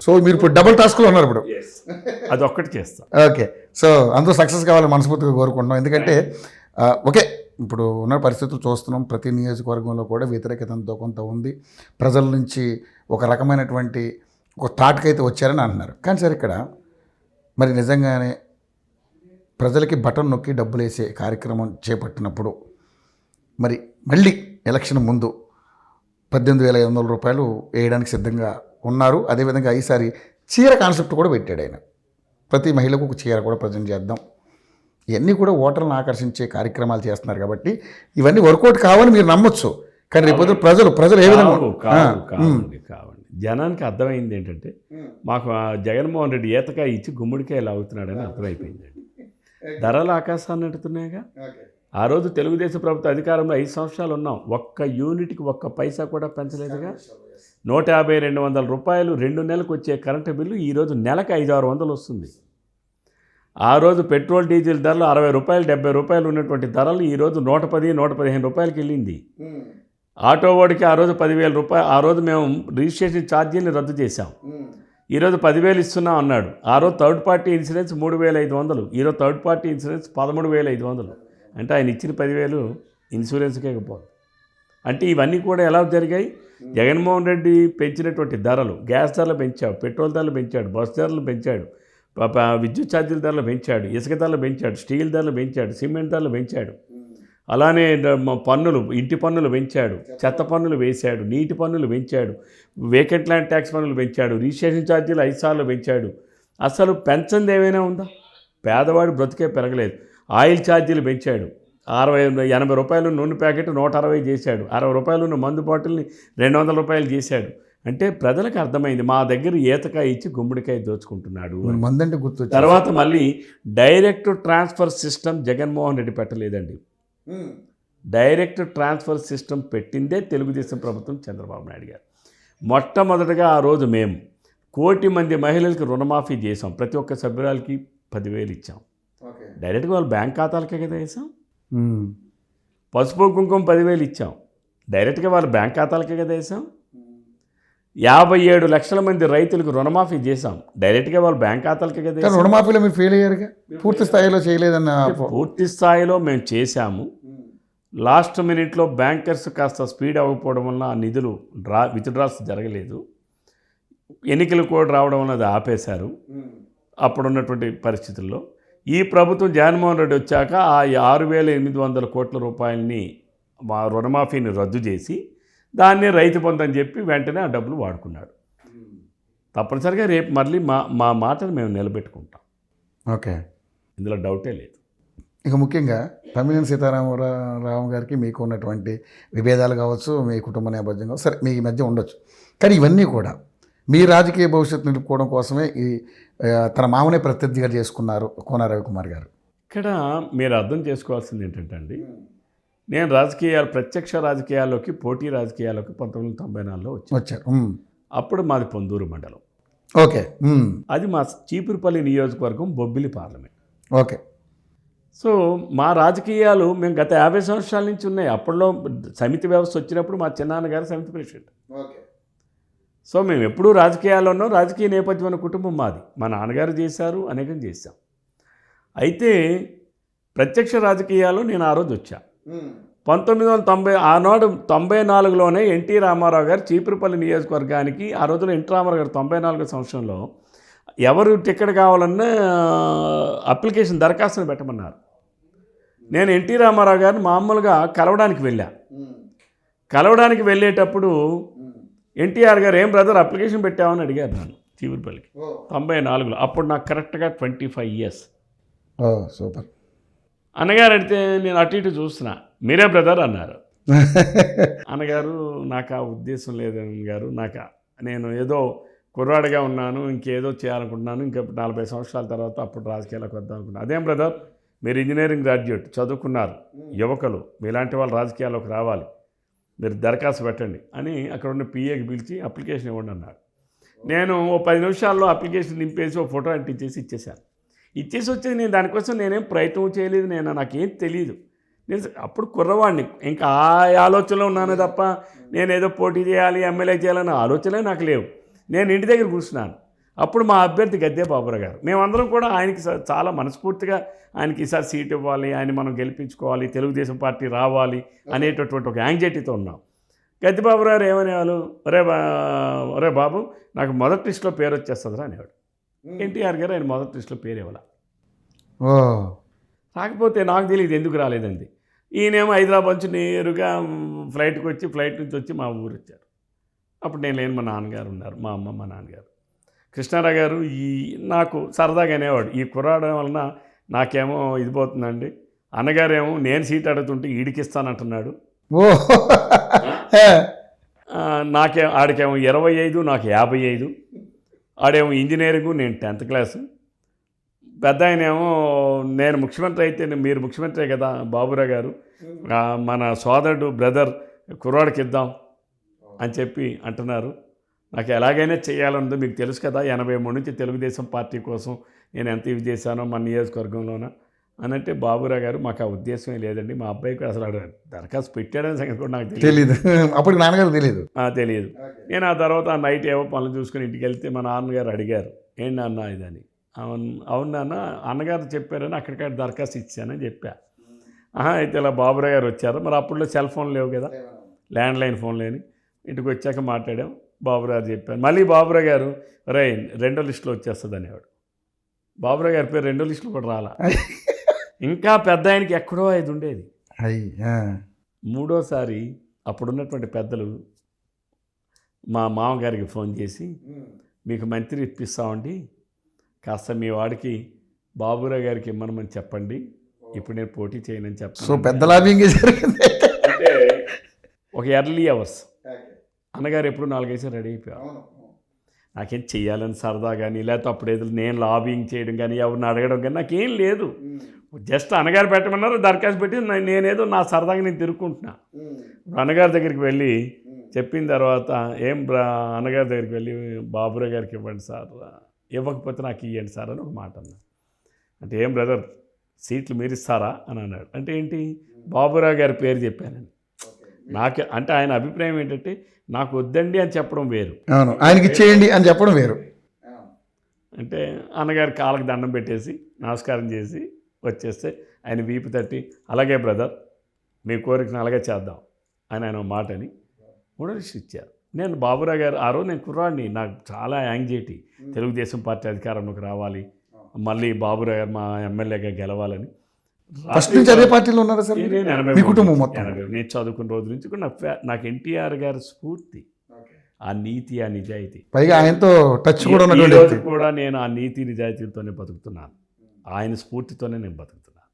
So మీరు ఇప్పుడు double టాస్క్లో ఉన్నారు ఇప్పుడు. అదొక్కటి చేస్తాం. ఓకే, సో అందరూ సక్సెస్ కావాలని మనస్ఫూర్తిగా కోరుకుంటున్నాం. ఎందుకంటే ఓకే, ఇప్పుడు ఉన్న పరిస్థితులు చూస్తున్నాం, ప్రతి నియోజకవర్గంలో కూడా వ్యతిరేకత ఎంతో కొంత ఉంది. ప్రజల నుంచి ఒక రకమైనటువంటి ఒక థాట్కి అయితే వచ్చారని అంటున్నారు. కానీ సార్ ఇక్కడ మరి నిజంగానే ప్రజలకి బటన్ నొక్కి డబ్బులు వేసే కార్యక్రమం చేపట్టినప్పుడు మరి మళ్ళీ ఎలక్షన్ ముందు 18,500 రూపాయలు వేయడానికి సిద్ధంగా ఉన్నారు. అదేవిధంగా ఈసారి చీర కాన్సెప్ట్ కూడా పెట్టాడు ఆయన. ప్రతి మహిళకు ఒక చీర కూడా ప్రజెంట్ చేద్దాం. ఇవన్నీ కూడా ఓటర్లను ఆకర్షించే కార్యక్రమాలు చేస్తున్నారు కాబట్టి ఇవన్నీ వర్కౌట్ కావాలని మీరు నమ్మొచ్చు. కానీ రేపు ప్రజలు ఏ విధంగా కావండి జనానికి అర్థమైంది ఏంటంటే మాకు జగన్మోహన్ రెడ్డి ఈతకాయ ఇచ్చి గుమ్మడికాయలు అవుతున్నాడని అర్థమైపోయిందండి. ధరలు ఆకాశాన్ని అంటున్నాయిగా. ఆ రోజు తెలుగుదేశం ప్రభుత్వ అధికారంలో 5 సంవత్సరాలు ఉన్నాం, ఒక్క యూనిట్కి ఒక్క పైసా కూడా పెంచలేదుగా. 150-200 రూపాయలు 2 నెలలకు వచ్చే కరెంటు బిల్లు ఈరోజు నెలకు 500-600 వస్తుంది. ఆ రోజు పెట్రోల్ డీజిల్ ధరలు 60 రూపాయలు 70 రూపాయలు ఉన్నటువంటి ధరలు ఈరోజు 110-115 రూపాయలకి వెళ్ళింది. ఆటో వాడికి ఆ రోజు 10,000 రూపాయలు. ఆ రోజు మేము రిజిస్ట్రేషన్ ఛార్జీని రద్దు చేశాం. ఈరోజు 10,000 ఇస్తున్నాం అన్నాడు. ఆ రోజు థర్డ్ పార్టీ ఇన్సూరెన్స్ 3,500, ఈరోజు థర్డ్ పార్టీ ఇన్సూరెన్స్ 13,500. అంటే ఆయన ఇచ్చిన 10,000 ఇన్సూరెన్స్కే పోదు. అంటే ఇవన్నీ కూడా ఎలా జరిగాయి? జగన్మోహన్ రెడ్డి పెంచినటువంటి ధరలు, గ్యాస్ ధరలు పెంచాడు, పెట్రోల్ ధరలు పెంచాడు, బస్ ధరలు పెంచాడు, విద్యుత్ ఛార్జీల ధరలు పెంచాడు, ఇసుక ధరలు పెంచాడు, స్టీల్ ధరలు పెంచాడు, సిమెంట్ ధరలు పెంచాడు. అలానే పన్నులు, ఇంటి పన్నులు పెంచాడు, చెత్త పన్నులు వేశాడు, నీటి పన్నులు పెంచాడు, వేకెంట్ ల్యాండ్ ట్యాక్స్ పన్నులు పెంచాడు, రిజిస్ట్రేషన్ ఛార్జీలు 5 సార్లు పెంచాడు. అసలు పెంచంది ఏమైనా ఉందా? పేదవాడు బ్రతికే పెరగలేదు. ఆయిల్ ఛార్జీలు పెంచాడు. 80 రూపాయలు నూనె ప్యాకెట్ 160 చేశాడు. 60 రూపాయలు ఉన్న మందు బాటిల్ని 200 రూపాయలు చేశాడు. అంటే ప్రజలకు అర్థమైంది మా దగ్గర ఈతకాయ ఇచ్చి గుమ్మడికాయ దోచుకుంటున్నాడు. మందంటే గుర్తు. తర్వాత మళ్ళీ direct transfer system Jaganmohan Reddy పెట్టలేదండి. డైరెక్ట్ ట్రాన్స్ఫర్ సిస్టమ్ పెట్టిందే తెలుగుదేశం ప్రభుత్వం, చంద్రబాబు నాయుడు గారు. మొట్టమొదటగా ఆ రోజు మేము 1 కోటి మంది మహిళలకు రుణమాఫీ చేసాం. ప్రతి ఒక్క సభ్యురాలకి 10,000 ఇచ్చాం. డైరెక్ట్గా వాళ్ళ బ్యాంక్ ఖాతాలకే కదా వేసాం. పసుపు కుంకుమ 10,000 ఇచ్చాం. డైరెక్ట్గా వాళ్ళ బ్యాంక్ ఖాతాలకే కదా వేసాం. 57 లక్షల మంది రైతులకు రుణమాఫీ చేశాం. డైరెక్ట్గా వాళ్ళ బ్యాంక్ ఖాతాలకే కదా. రుణమాఫీలో మీరు ఫెయిల్ అయ్యారుగా, పూర్తి స్థాయిలో చేయలేదన్న. పూర్తి స్థాయిలో మేము చేశాము. లాస్ట్ మినిట్లో బ్యాంకర్స్ కాస్త స్పీడ్ అవ్వకపోవడం వల్ల ఆ నిధులు విత్డ్రాల్స్ జరగలేదు. ఎన్నికలు కూడా రావడం వల్ల అది ఆపేశారు. అప్పుడున్నటువంటి పరిస్థితుల్లో ఈ ప్రభుత్వం జగన్మోహన్ రెడ్డి వచ్చాక ఆ 6,800 కోట్ల రూపాయలని మా రుణమాఫీని రద్దు చేసి దాన్ని రైతు బంధు అని చెప్పి వెంటనే ఆ డబ్బులు వాడుకున్నాడు. తప్పనిసరిగా రేపు మళ్ళీ మా మాటను మేము నిలబెట్టుకుంటాం. ఓకే, ఇందులో డౌటే లేదు. ఇక ముఖ్యంగా తమ్మినేని సీతారామరావు గారికి మీకు ఉన్నటువంటి విభేదాలు కావచ్చు, మీ కుటుంబ నేపథ్యం కావచ్చు, సరే మీ మధ్య ఉండొచ్చు. కానీ ఇవన్నీ కూడా మీ రాజకీయ భవిష్యత్తు నిలుపుకోవడం కోసమే ఈ తన మామనే ప్రత్యర్థిగా చేసుకున్నారు కోన రవికుమార్ గారు. ఇక్కడ మీరు అర్థం చేసుకోవాల్సింది ఏంటంటే అండి, నేను ప్రత్యక్ష రాజకీయాల్లోకి, పోటీ రాజకీయాల్లోకి 1994లో వచ్చారు. అప్పుడు మాది పొందూరు మండలం. ఓకే, అది మా చీపురుపల్లి నియోజకవర్గం, బొబ్బిలి పార్లమెంట్. ఓకే. సో మా రాజకీయాలు మేము గత 50 సంవత్సరాల నుంచి ఉన్నాయి. అప్పట్లో సమితి వ్యవస్థ వచ్చినప్పుడు మా చిన్నాన్నగారు సమితి ప్రెసిడెంట్. సో మేము ఎప్పుడూ రాజకీయాల్లో ఉన్నాం. రాజకీయ నేపథ్యం ఉన్న కుటుంబం మాది. మా నాన్నగారు చేశారు, అనేకం చేశాం. అయితే ప్రత్యక్ష రాజకీయాల్లో నేను ఆ రోజు వచ్చా. 1990 ఆనాడు 94లోనే ఎన్టీ రామారావు గారు చీపురుపల్లి నియోజకవర్గానికి, ఆ రోజులో ఎన్టీ రామారావు గారు 94 సంవత్సరంలో ఎవరు టికెట్ కావాలన్నా అప్లికేషన్ దరఖాస్తును పెట్టమన్నారు. నేను ఎన్టీ రామారావు గారిని మామూలుగా కలవడానికి వెళ్ళేటప్పుడు ఎన్టీఆర్ గారు ఏం బ్రదర్ అప్లికేషన్ పెట్టామని అడిగారు నన్ను చీపురుపల్లికి 94లో. అప్పుడు నాకు కరెక్ట్గా 25 years. సూపర్. అన్నగారు అడిగితే నేను అటు ఇటు చూస్తున్నా, మీరే బ్రదర్ అన్నారు. అన్నగారు నాకు ఆ ఉద్దేశం లేదు గారు, నేను ఏదో కుర్రాడిగా ఉన్నాను, ఇంకేదో చేయాలనుకుంటున్నాను, ఇంకా 40 సంవత్సరాల తర్వాత అప్పుడు రాజకీయాలకు వద్దాం అనుకున్నాను. అదేం బ్రదర్, మీరు ఇంజనీరింగ్ గ్రాడ్యుయేట్ చదువుకున్నారు, యువకులు మీలాంటి వాళ్ళు రాజకీయాల్లోకి రావాలి, మీరు దరఖాస్తు పెట్టండి అని అక్కడ ఉన్న పిఏకి పిలిచి అప్లికేషన్ ఇవ్వండి అన్నాడు. నేను 10 నిమిషాల్లో అప్లికేషన్ నింపేసి ఒక ఫోటో అంటించేసి ఇచ్చేసాను. ఇచ్చేసి వచ్చేది నేను దానికోసం నేనేం ప్రయత్నం చేయలేదు, నాకేం తెలియదు. నేను అప్పుడు కుర్రవాడిని, ఇంకా ఆ ఆలోచనలో ఉన్నాను తప్ప నేనేదో పోటీ చేయాలి, ఎమ్మెల్యే చేయాలన్న ఆలోచనే నాకు లేవు. నేను ఇంటి దగ్గర కూర్చున్నాను. అప్పుడు మా అభ్యర్థి గద్దె బాబురావు గారు. మేమందరం కూడా ఆయనకి చాలా మనస్ఫూర్తిగా ఆయనకి ఈసారి సీట్ ఇవ్వాలి, ఆయన మనం గెలిపించుకోవాలి, తెలుగుదేశం పార్టీ రావాలి అనేటటువంటి ఒక యాంగ్జైటీతో ఉన్నాం. గద్దె బాబురావు గారు ఏమనేవాళ్ళు, ఒరే బాబు నాకు మొదటి లిస్టులో పేరు వచ్చేస్తుందిరా అనేవాడు. ఎన్టీఆర్ గారు ఆయన మొదటి లిస్టులో పేరు ఇవ్వాలి. ఓ రాకపోతే నాకు తెలియదు ఎందుకు రాలేదండి. ఈయనేమో హైదరాబాద్ నుంచి నేరుగా ఫ్లైట్ నుంచి వచ్చి మా ఊరు వచ్చారు. అప్పుడు నేను లేని మా నాన్నగారు ఉన్నారు, మా అమ్మ మా నాన్నగారు. కృష్ణారావు గారు నాకు సరదాగా అనేవాడు, ఈ కుర్రాడడం వలన నాకేమో ఇది పోతుందండి, అన్నగారేమో నేను సీట్ అడుగుతుంటే ఈడికిస్తానంటున్నాడు, ఓ ఆడికేమో 25 నాకు 55, ఆడేమో ఇంజనీరింగు నేను 10th క్లాసు, పెద్ద ఆయనేమో నేను ముఖ్యమంత్రి అయితే మీరు ముఖ్యమంత్రి కదా బాబురావు గారు, మన సోదరుడు బ్రదర్ కుర్రాడికి ఇద్దాం అని చెప్పి అంటున్నారు. నాకు ఎలాగైనా చేయాలన్నది మీకు తెలుసు కదా, 83 నుంచి తెలుగుదేశం పార్టీ కోసం నేను ఎంత ఇది చేశానో మన నియోజకవర్గంలోన అని అంటే, బాబురావు గారు మాకు ఆ ఉద్దేశమే లేదండి, మా అబ్బాయికి అసలు దరఖాస్తు పెట్టాడని సంగతి కూడా నాకు తెలియదు. అప్పుడు నాన్నగారు తెలియదు. నేను ఆ తర్వాత ఆ నైట్ ఏవో పనులు చూసుకుని ఇంటికి వెళ్తే మా నాన్నగారు అడిగారు, ఏంటి అన్న ఇదని. అవును నాన్న, అన్నగారు చెప్పారని అక్కడిక్కడ దరఖాస్తు ఇచ్చానని చెప్పా. అయితే ఇలా బాబురావు గారు వచ్చారు. మరి అప్పుడులో సెల్ ఫోన్ లేవు కదా, ల్యాండ్లైన్ ఫోన్ లేని. ఇంటికి వచ్చాక మాట్లాడాం, బాబురావు గారు చెప్పాను. మళ్ళీ బాబురావు గారు రే 2వ లిస్టులో వచ్చేస్తుంది అనేవాడు. బాబురావు గారి పేరు 2వ లిస్టులో కూడా రాలా. ఇంకా పెద్ద ఆయనకి ఎక్కడో ఇది ఉండేది. 3వసారి అప్పుడున్నటువంటి పెద్దలు మా మామగారికి ఫోన్ చేసి, మీకు మంత్రి ఇప్పిస్తామండి, కాస్త మీ వాడికి బాబురావు గారికి ఇమ్మనమని చెప్పండి, ఇప్పుడు నేను పోటీ చేయనని చెప్పాను. సో పెద్ద లాబింగ్ జరిగింది. అంటే ఒక ఎర్లీ అవర్స్ అన్నగారు ఎప్పుడు 4 రెడీ అయిపోయారు. నాకేం చెయ్యాలని సరదా కానీ, లేకపోతే అప్పుడు ఏదో నేను లాబింగ్ చేయడం కానీ, ఎవరిని అడగడం కానీ నాకేం లేదు. జస్ట్ అన్నగారు పెట్టమన్నారు, దరఖాస్తు పెట్టి నేనేదో నా సరదాగా నేను తిరుక్కుంటున్నా. అన్నగారి దగ్గరికి వెళ్ళి చెప్పిన తర్వాత, అన్నగారి దగ్గరికి వెళ్ళి బాబురావు గారికి ఇవ్వండి సార్, ఇవ్వకపోతే నాకు ఇవ్వండి సార్ అని ఒక మాట అన్నా. అంటే ఏం బ్రదర్ సీట్లు మీరు ఇస్తారా అని అన్నాడు. అంటే ఏంటి, బాబురావు గారి పేరు చెప్పానని. నాకు అంటే ఆయన అభిప్రాయం ఏంటంటే, నాకు వద్దండి అని చెప్పడం వేరు, ఆయనకి ఇచ్చేయండి అని చెప్పడం వేరు. అంటే అన్నగారి కాళ్ళకి దండం పెట్టేసి నమస్కారం చేసి వచ్చేస్తే ఆయన వీపు తట్టి, అలాగే బ్రదర్ మీ కోరికను అలాగే చేద్దాం అని ఆయన మాటని 3వ లిస్ట్ ఇచ్చారు. నేను బాబురావు గారు ఆ రోజు నేను కుర్రాడిని, నాకు చాలా యాంగ్జైటీ, తెలుగుదేశం పార్టీ అధికారంలోకి రావాలి, మళ్ళీ బాబురావు గారు మా ఎమ్మెల్యేగా గెలవాలని. ఫస్ట్ నుంచి అదే పార్టీలో ఉన్నారా సార్? మీ కుటుంబం మొత్తం? నేను చదువుకున్న రోజు నుంచి కూడా నాకు ఎన్టీఆర్ గారి స్ఫూర్తి, ఆ నీతి, ఆ నిజాయితీ. పైగా ఆయనతో టచ్ కూడా కూడా నేను ఆ నీతి నిజాయితీలతోనే బతుకుతున్నాను, ఆయన స్ఫూర్తితోనే నేను బతుకుతున్నాను.